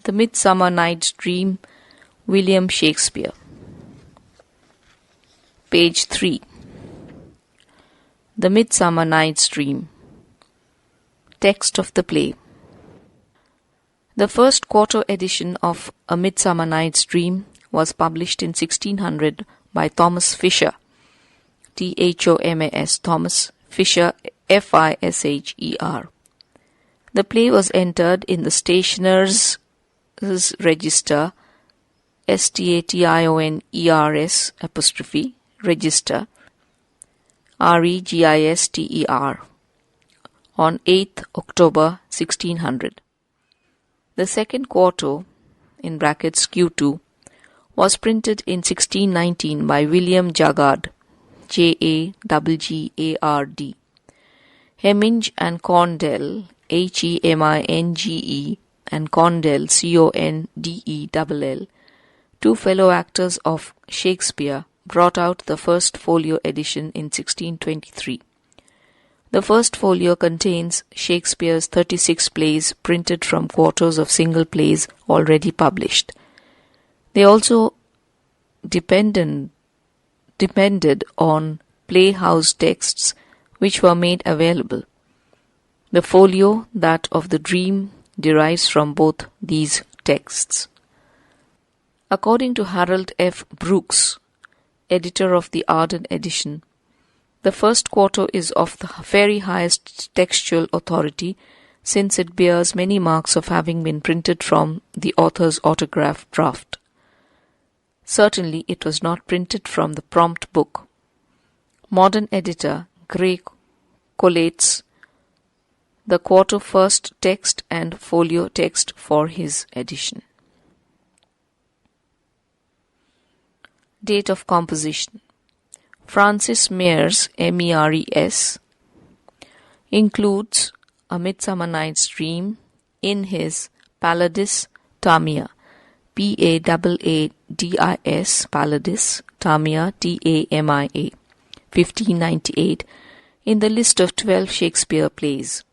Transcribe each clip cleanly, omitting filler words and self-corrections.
The Midsummer Night's Dream, William Shakespeare. Page 3. The Midsummer Night's Dream. Text of the play. The first quarto edition of A Midsummer Night's Dream was published in 1600 by Thomas Fisher, Thomas, Thomas Fisher, Fisher. The play was entered in the Stationers' Register, Stationers apostrophe, Register, Register, on 8th October 1600. The second quarto, in brackets Q2, was printed in 1619 by William Jaggard, Jaggard, Heminge and Condell, Heminge, and Condell, Condell, two fellow actors of Shakespeare, brought out the first folio edition in 1623. The first folio contains Shakespeare's 36 plays printed from quartos of single plays already published. They also depended on playhouse texts which were made available. The folio, that of the Dream, derives from both these texts. According to Harold F. Brooks, editor of the Arden edition, the first quarto is of the very highest textual authority, since it bears many marks of having been printed from the author's autograph draft. Certainly it was not printed from the prompt book. Modern editor Gray collates the quarto first text and folio text for his edition. Date of composition. Francis Meres, Meres, includes A Midsummer Night's Dream in his Paladis Tamia, Paadis, Paladis Tamia, Tamia, 1598, in the list of 12 Shakespeare plays.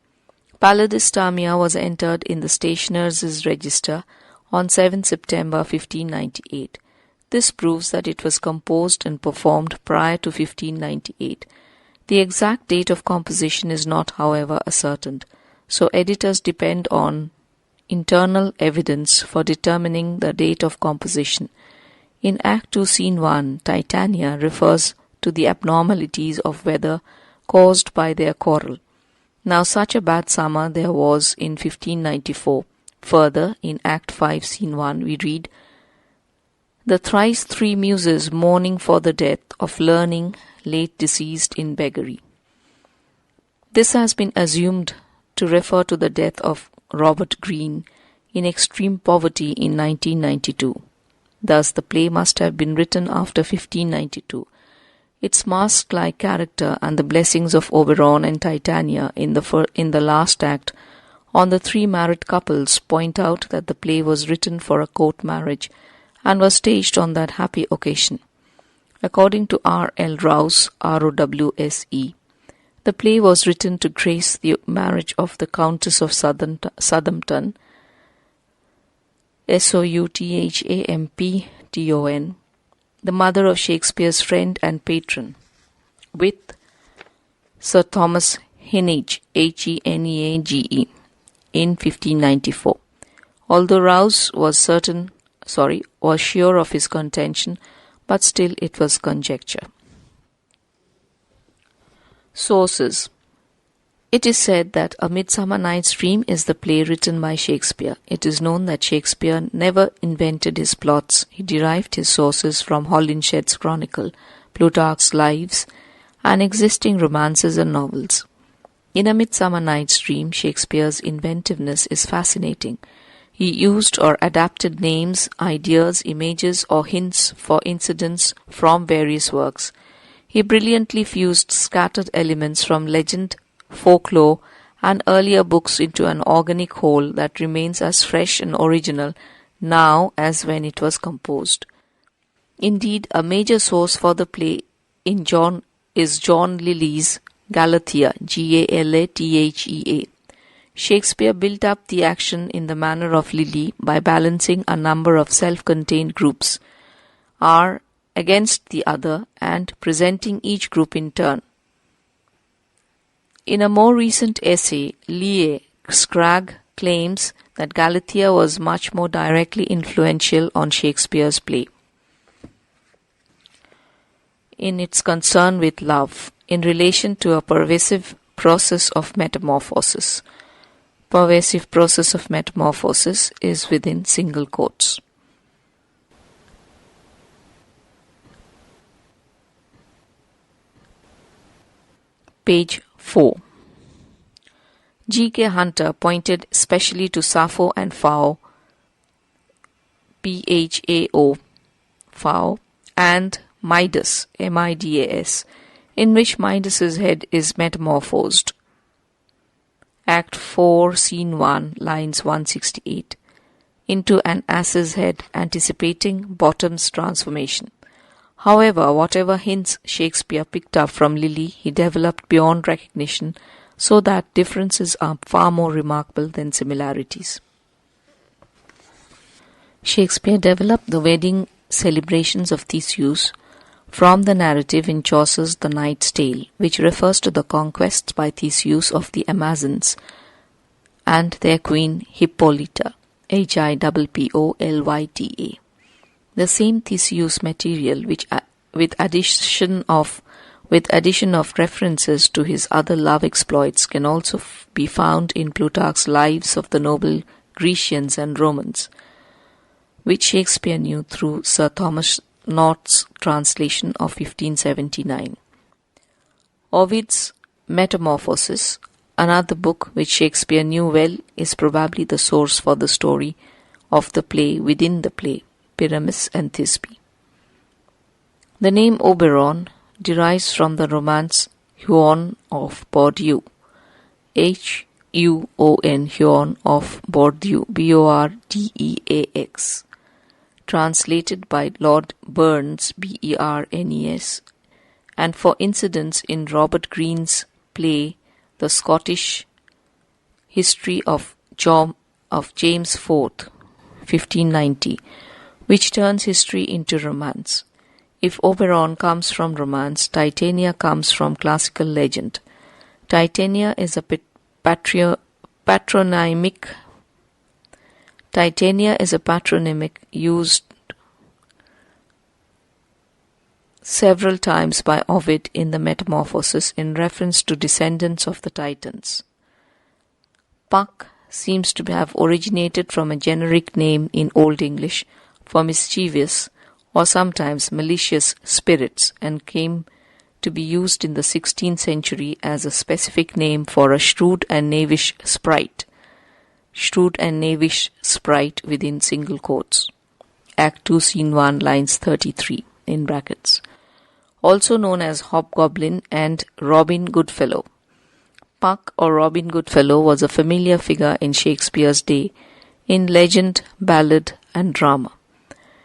Paladis Tamia was entered in the Stationers' Register on 7 September 1598. This proves that it was composed and performed prior to 1598. The exact date of composition is not, however, ascertained, so editors depend on internal evidence for determining the date of composition. In Act 2, Scene 1, Titania refers to the abnormalities of weather caused by their quarrel. Now such a bad summer there was in 1594. Further, in Act 5, Scene 1, we read, "The thrice three muses mourning for the death of learning, late deceased in beggary." This has been assumed to refer to the death of Robert Greene in extreme poverty in 1992. Thus the play must have been written after 1592. Its mask-like character and the blessings of Oberon and Titania in the last act on the three married couples point out that the play was written for a court marriage and was staged on that happy occasion. According to R. L. Rouse, Rowse, the play was written to grace the marriage of the Countess of Southampton, Southampton, the mother of Shakespeare's friend and patron, with Sir Thomas Heneage, Heneage, in 1594. Although Rouse was sure of his contention, but still it was conjecture. Sources. It is said that A Midsummer Night's Dream is the play written by Shakespeare. It is known that Shakespeare never invented his plots. He derived his sources from Holinshed's Chronicle, Plutarch's Lives, and existing romances and novels. In A Midsummer Night's Dream, Shakespeare's inventiveness is fascinating. He used or adapted names, ideas, images, or hints for incidents from various works. He brilliantly fused scattered elements from legend, folklore, and earlier books into an organic whole that remains as fresh and original now as when it was composed. Indeed, a major source for the play is John Lyly's Galatea, Galathea. Shakespeare built up the action in the manner of Lily by balancing a number of self-contained groups, are against the other, and presenting each group in turn. In a more recent essay, Lee Scragg claims that Galatea was much more directly influential on Shakespeare's play in its concern with love, in relation to a pervasive process of metamorphosis. Pervasive process of metamorphosis is within single quotes. Page 4. G.K. Hunter pointed specially to Sappho and Phao, Phao, Phao, and Midas, Midas, in which Midas's head is metamorphosed. Act 4, Scene 1, lines 168, into an ass's head, anticipating Bottom's transformation. However, whatever hints Shakespeare picked up from Lily, he developed beyond recognition, so that differences are far more remarkable than similarities. Shakespeare developed the wedding celebrations of Theseus from the narrative in Chaucer's The Knight's Tale, which refers to the conquests by Theseus of the Amazons and their queen Hippolyta, Hippolyta. The same Theseus material, which with addition of references to his other love exploits, can also be found in Plutarch's lives of the noble Grecians and Romans, which Shakespeare knew through Sir Thomas North's translation of 1579. Ovid's Metamorphoses, another book which Shakespeare knew well, is probably the source for the story of the play within the play, Pyramus and Thisbe. The name Oberon derives from the romance Huon of Bordeaux, Huon, Huon of Bordeaux, Bordeaux, translated by Lord Burns, Bernes, and for incidents in Robert Greene's play The Scottish History of James IV, 1590, which turns history into romance. If Oberon comes from romance, Titania comes from classical legend. Titania is a patronymic used several times by Ovid in the Metamorphoses in reference to descendants of the Titans. Puck seems to have originated from a generic name in Old English for mischievous or sometimes malicious spirits, and came to be used in the 16th century as a specific name for a shrewd and knavish sprite. Shrewd and knavish sprite within single quotes. Act 2, Scene 1, lines 33, in brackets. Also known as Hobgoblin and Robin Goodfellow. Puck or Robin Goodfellow was a familiar figure in Shakespeare's day, in legend, ballad, and drama.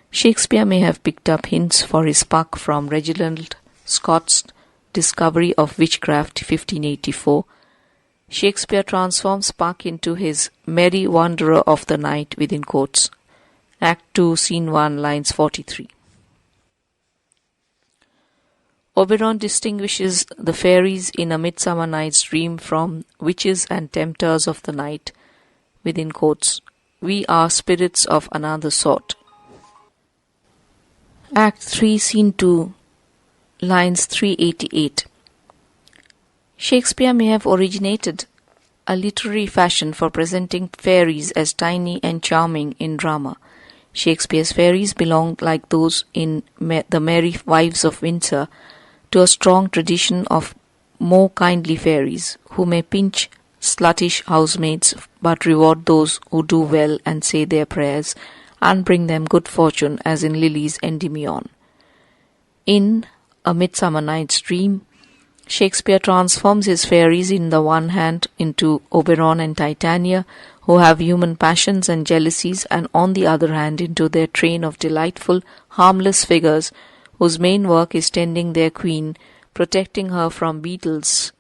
Shakespeare may have picked up hints for his Puck from Reginald Scott's Discovery of Witchcraft, 1584. Shakespeare transforms Puck into his Merry Wanderer of the Night within quotes. Act 2, Scene 1, lines 43. Oberon distinguishes the fairies in A Midsummer Night's Dream from witches and tempters of the night within quotes. We are spirits of another sort. Act 3, Scene 2, lines 388. Shakespeare may have originated a literary fashion for presenting fairies as tiny and charming in drama. Shakespeare's fairies belonged, like those in The Merry Wives of Windsor, to a strong tradition of more kindly fairies, who may pinch sluttish housemaids but reward those who do well and say their prayers, and bring them good fortune, as in Lily's Endymion. In A Midsummer Night's Dream, Shakespeare transforms his fairies in the one hand into Oberon and Titania, who have human passions and jealousies, and on the other hand into their train of delightful, harmless figures, whose main work is tending their queen, protecting her from beetles,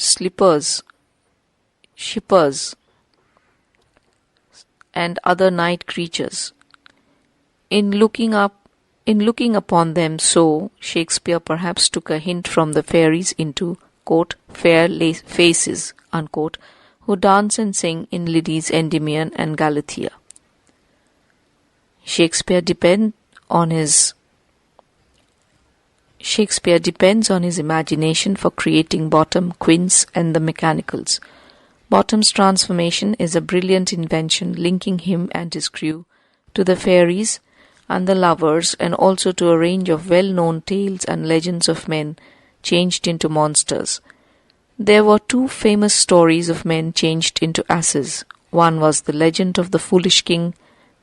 shippers, and other night creatures. In looking upon them so, Shakespeare perhaps took a hint from the fairies into, quote, fair faces, unquote, who dance and sing in Lydi's Endymion and Galatea. Shakespeare depends on his imagination for creating Bottom, Quince, and the Mechanicals. Bottom's transformation is a brilliant invention linking him and his crew to the fairies and the lovers, and also to a range of well-known tales and legends of men changed into monsters. There were two famous stories of men changed into asses. One was the legend of the foolish King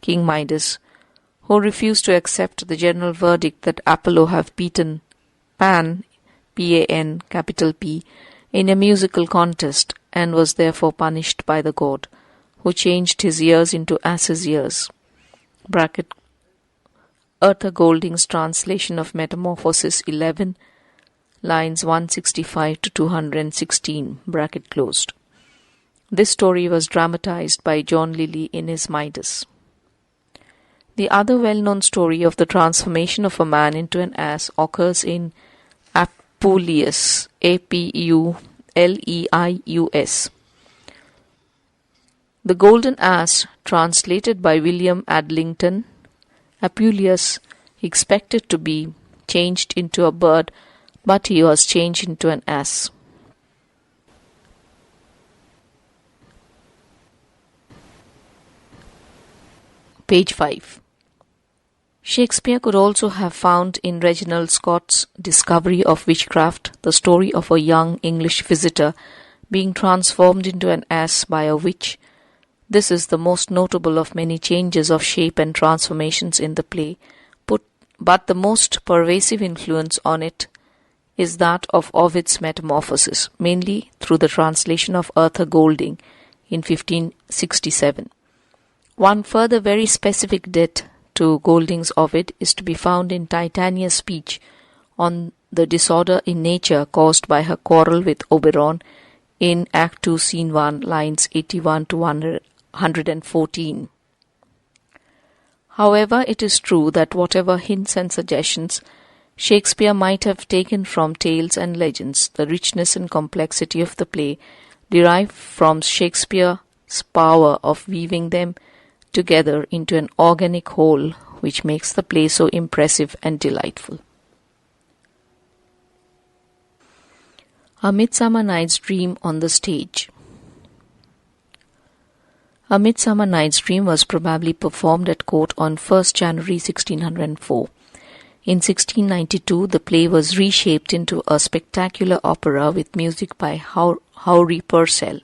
Midas, who refused to accept the general verdict that Apollo have beaten Pan, P-A-N, capital P, in a musical contest, and was therefore punished by the god, who changed his ears into ass's ears. Bracket, Arthur Golding's translation of Metamorphosis 11, lines 165 to 216, bracket closed. This story was dramatized by John Lilly in his Midas. The other well-known story of the transformation of a man into an ass occurs in Apuleius, Apuleius. The Golden Ass, translated by William Adlington. Apuleius expected to be changed into a bird, but he was changed into an ass. Page 5. Shakespeare could also have found in Reginald Scott's Discovery of Witchcraft the story of a young English visitor being transformed into an ass by a witch. This is the most notable of many changes of shape and transformations in the play, but the most pervasive influence on it is that of Ovid's Metamorphosis, mainly through the translation of Arthur Golding in 1567. One further very specific debt to Golding's Ovid is to be found in Titania's speech on the disorder in nature caused by her quarrel with Oberon in Act 2, Scene 1, lines 81 to 114. However, it is true that whatever hints and suggestions Shakespeare might have taken from tales and legends, the richness and complexity of the play derive from Shakespeare's power of weaving them together into an organic whole, which makes the play so impressive and delightful. A Midsummer Night's Dream on the stage. A Midsummer Night's Dream was probably performed at court on 1st January 1604. In 1692, the play was reshaped into a spectacular opera with music by Howry Purcell,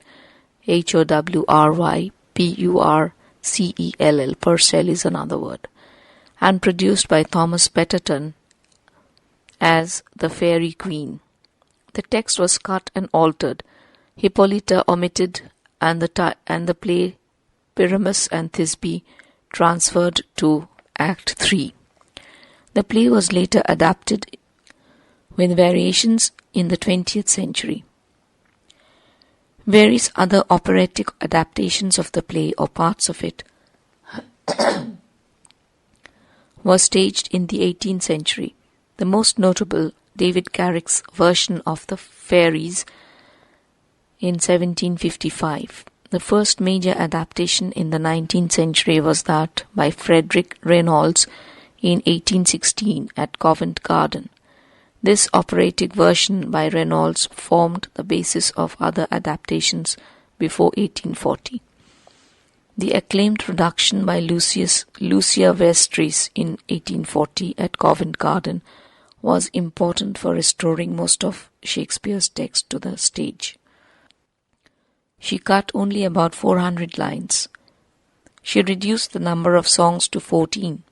Howry-Purcell, Purcell is another word, and produced by Thomas Betterton as the Fairy Queen. The text was cut and altered, Hippolyta omitted, and the play Pyramus and Thisbe transferred to Act 3. The play was later adapted with variations in the 20th century. Various other operatic adaptations of the play or parts of it were staged in the 18th century. The most notable, David Garrick's version of The Fairies in 1755. The first major adaptation in the 19th century was that by Frederick Reynolds in 1816 at Covent Garden. This operatic version by Reynolds formed the basis of other adaptations before 1840. The acclaimed production by Lucia Vestris in 1840 at Covent Garden was important for restoring most of Shakespeare's text to the stage. She cut only about 400 lines. She reduced the number of songs to 14.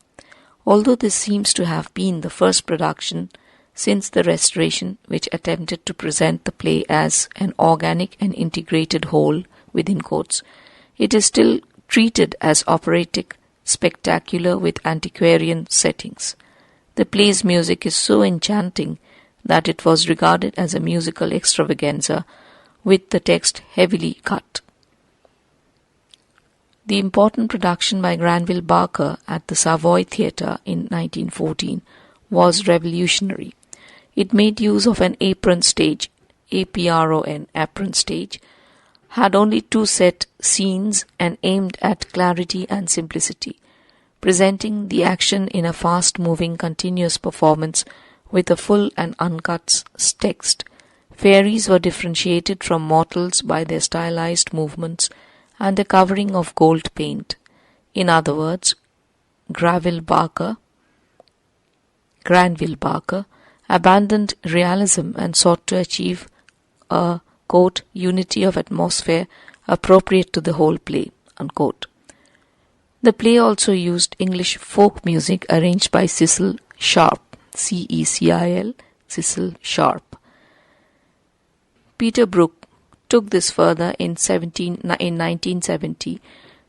Although this seems to have been the first production since the Restoration which attempted to present the play as an organic and integrated whole, within quotes, it is still treated as operatic, spectacular with antiquarian settings. The play's music is so enchanting that it was regarded as a musical extravaganza with the text heavily cut. The important production by Granville Barker at the Savoy Theatre in 1914 was revolutionary. It made use of an apron stage, APRON, apron stage, had only 2 set scenes and aimed at clarity and simplicity, presenting the action in a fast-moving continuous performance with a full and uncut text. Fairies were differentiated from mortals by their stylized movements and a covering of gold paint. In other words, Granville Barker abandoned realism and sought to achieve a, quote, unity of atmosphere appropriate to the whole play, unquote. The play also used English folk music arranged by Cecil Sharp, C-E-C-I-L, Cecil Sharp. Peter Brook took this further in 1970,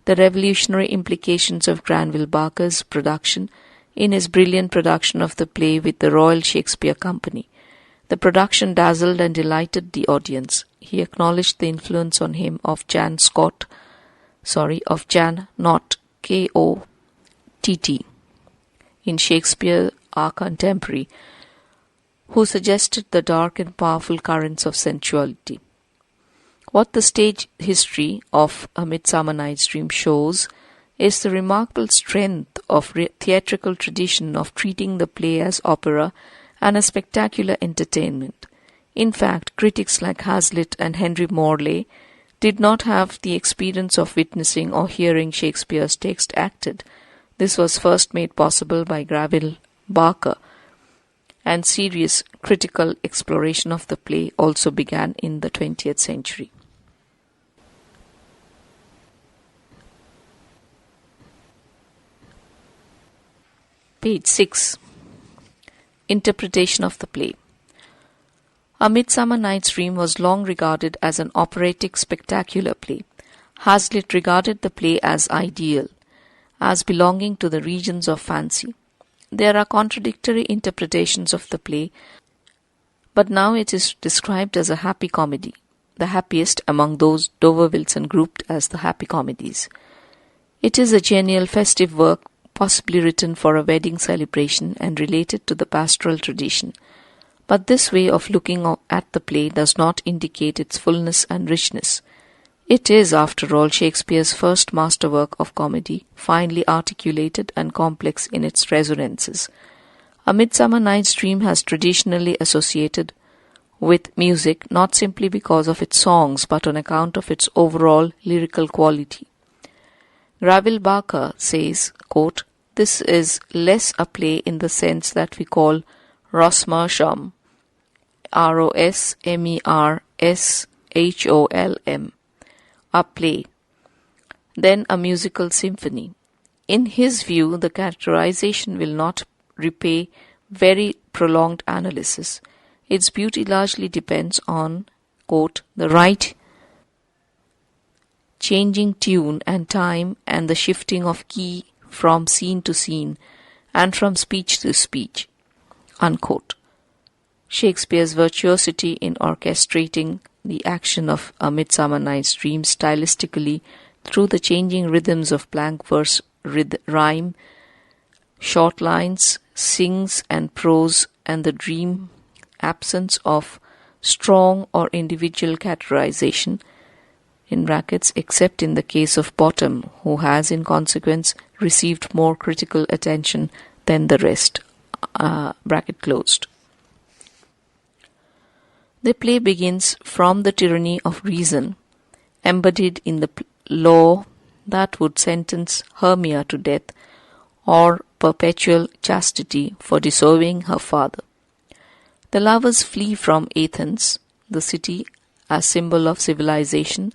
the revolutionary implications of Granville Barker's production in his brilliant production of the play with the Royal Shakespeare Company. The production dazzled and delighted the audience. He acknowledged the influence on him of Jan Knott, K-O-T-T, in Shakespeare, our contemporary, who suggested the dark and powerful currents of sensuality. What the stage history of A Midsummer Night's Dream shows is the remarkable strength of theatrical tradition of treating the play as opera and a spectacular entertainment. In fact, critics like Hazlitt and Henry Morley did not have the experience of witnessing or hearing Shakespeare's text acted. This was first made possible by Granville Barker, and serious critical exploration of the play also began in the 20th century. Page 6. Interpretation of the play. A Midsummer Night's Dream was long regarded as an operatic spectacular play. Hazlitt regarded the play as ideal, as belonging to the regions of fancy. There are contradictory interpretations of the play, but now it is described as a happy comedy, the happiest among those Dover Wilson grouped as the happy comedies. It is a genial festive work, possibly written for a wedding celebration and related to the pastoral tradition. But this way of looking at the play does not indicate its fullness and richness. It is, after all, Shakespeare's first masterwork of comedy, finely articulated and complex in its resonances. A Midsummer Night's Dream has traditionally associated with music not simply because of its songs but on account of its overall lyrical quality. Granville Barker says, quote, "This is less a play in the sense that we call Rosmersholm, Rosmershholm, a play, than a musical symphony. In his view, the characterization will not repay very prolonged analysis. Its beauty largely depends on, quote, the right changing tune and time and the shifting of key from scene to scene and from speech to speech," unquote. Shakespeare's virtuosity in orchestrating the action of A Midsummer Night's Dream stylistically through the changing rhythms of blank verse, rhyme, short lines, sings and prose, and the dream absence of strong or individual characterization, in brackets, except in the case of Bottom, who has in consequence received more critical attention than the rest, bracket closed. The play begins from the tyranny of reason, embodied in the law that would sentence Hermia to death or perpetual chastity for disobeying her father. The lovers flee from Athens, the city as symbol of civilization,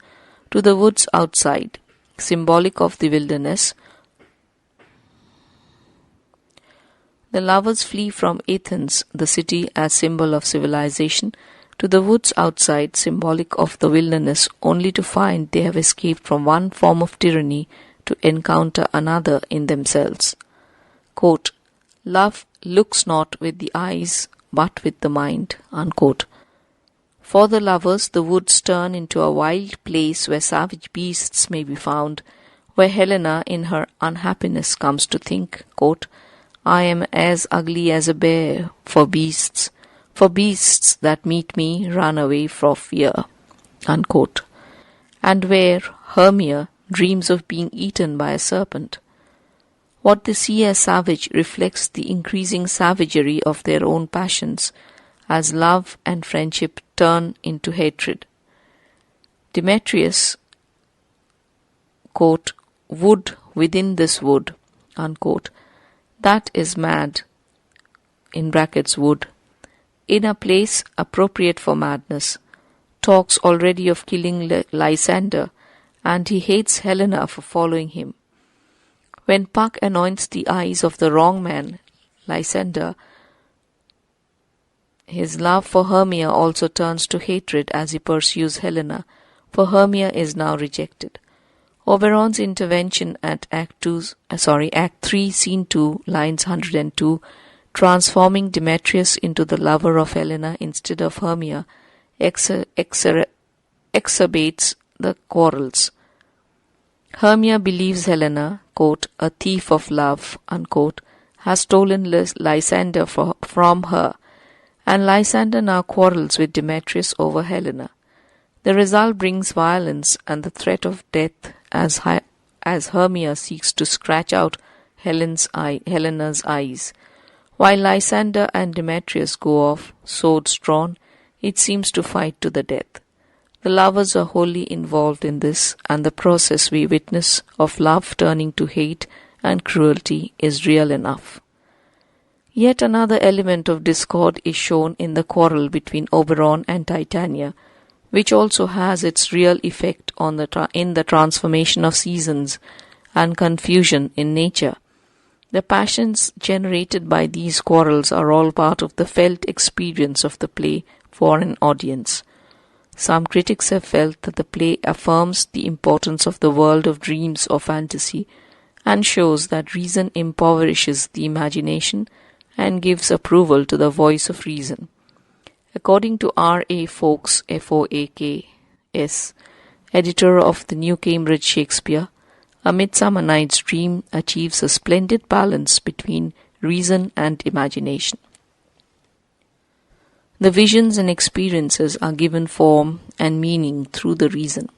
to the woods outside, symbolic of the wilderness. The lovers flee from Athens, the city as symbol of civilization, to the woods outside, symbolic of the wilderness, only to find they have escaped from one form of tyranny to encounter another in themselves. Quote, "Love looks not with the eyes, but with the mind," unquote. For the lovers, the woods turn into a wild place where savage beasts may be found, where Helena, in her unhappiness, comes to think, quote, I am as ugly as a bear for beasts that meet me run away for fear, unquote. And where Hermia dreams of being eaten by a serpent. What they see as savage reflects the increasing savagery of their own passions, as love and friendship turn into hatred. Demetrius, quote, wood within this wood, unquote, that is mad, in brackets wood, in a place appropriate for madness, talks already of killing Lysander, and he hates Helena for following him. When Puck anoints the eyes of the wrong man, Lysander, his love for Hermia also turns to hatred as he pursues Helena, for Hermia is now rejected. Oberon's intervention at Act 3, Scene 2, lines 102, transforming Demetrius into the lover of Helena instead of Hermia, exacerbates the quarrels. Hermia believes Helena, quote, a thief of love, unquote, has stolen Lysander from her, and Lysander now quarrels with Demetrius over Helena. The result brings violence and the threat of death as Hermia seeks to scratch out Helena's eyes. While Lysander and Demetrius go off, swords drawn, it seems to fight to the death. The lovers are wholly involved in this, and the process we witness of love turning to hate and cruelty is real enough. Yet another element of discord is shown in the quarrel between Oberon and Titania, which also has its real effect on in the transformation of seasons and confusion in nature. The passions generated by these quarrels are all part of the felt experience of the play for an audience. Some critics have felt that the play affirms the importance of the world of dreams or fantasy and shows that reason impoverishes the imagination and gives approval to the voice of reason. According to R.A. Fowkes, F-O-A-K-S, editor of the New Cambridge Shakespeare, A Midsummer Night's Dream achieves a splendid balance between reason and imagination. The visions and experiences are given form and meaning through the reason.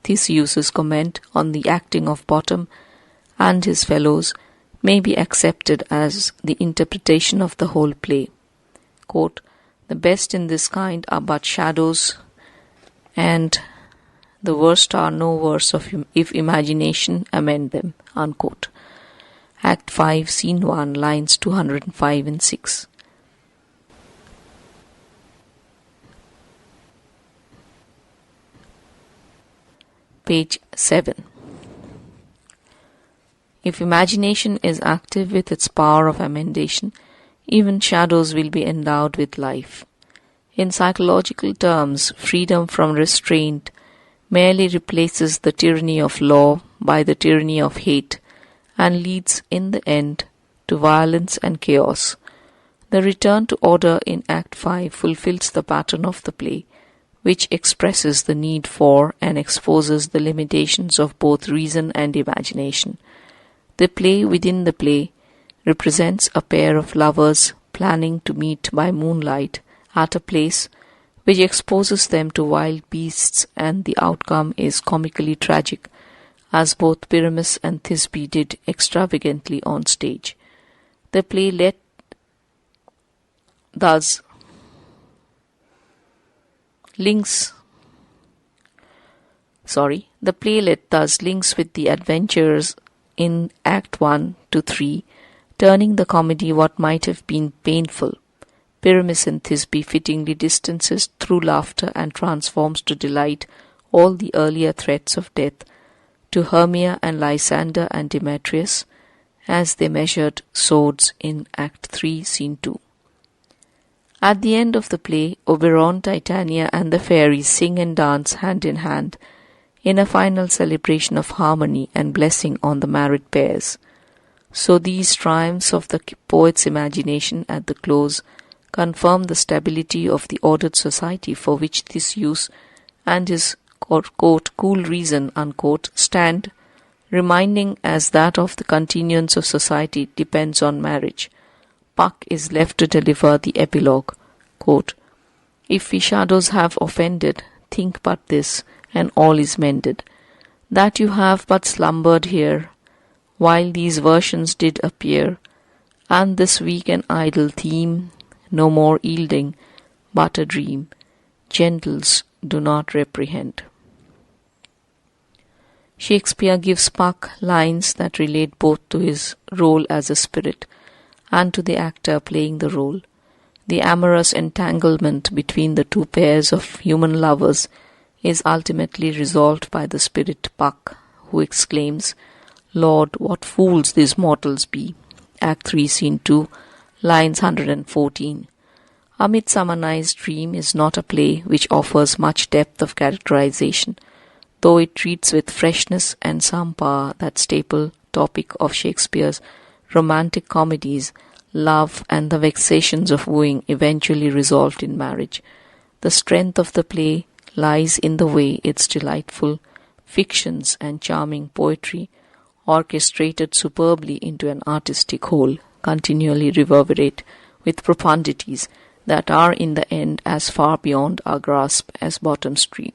Theseus's comment on the acting of Bottom and his fellows may be accepted as the interpretation of the whole play. Quote, the best in this kind are but shadows, and the worst are no worse if imagination amend them, unquote. Act 5, Scene 1, lines 205 and 6. Page 7. If imagination is active with its power of amendation, even shadows will be endowed with life. In psychological terms, freedom from restraint merely replaces the tyranny of law by the tyranny of hate and leads in the end to violence and chaos. The return to order in Act 5 fulfills the pattern of the play, which expresses the need for and exposes the limitations of both reason and imagination. The play within the play represents a pair of lovers planning to meet by moonlight at a place which exposes them to wild beasts, and the outcome is comically tragic, as both Pyramus and Thisbe did extravagantly on stage. The playlet thus links with the adventures in Act 1 to 3, turning the comedy what might have been painful. Pyramus and Thisbe fittingly distances through laughter and transforms to delight all the earlier threats of death to Hermia and Lysander and Demetrius as they measured swords in Act 3, Scene 2. At the end of the play, Oberon, Titania and the fairies sing and dance hand in hand in a final celebration of harmony and blessing on the married pairs. So these triumphs of the poet's imagination at the close confirm the stability of the ordered society for which this use and his quote, cool reason unquote, stand, reminding as that of the continuance of society depends on marriage. Puck is left to deliver the epilogue. Quote, if we shadows have offended, think but this, and all is mended, that you have but slumbered here, while these versions did appear, and this weak and idle theme, no more yielding, but a dream. Gentles, do not reprehend. Shakespeare gives Puck lines that relate both to his role as a spirit and to the actor playing the role. The amorous entanglement between the two pairs of human lovers is ultimately resolved by the spirit Puck, who exclaims, Lord, what fools these mortals be. Act 3, Scene 2, lines 114. A Midsummer Night's Dream is not a play which offers much depth of characterization, though it treats with freshness and some power that staple topic of Shakespeare's romantic comedies, love and the vexations of wooing eventually resolved in marriage. The strength of the play lies in the way its delightful fictions and charming poetry, orchestrated superbly into an artistic whole, continually reverberate with profundities that are in the end as far beyond our grasp as Bottom's Dream.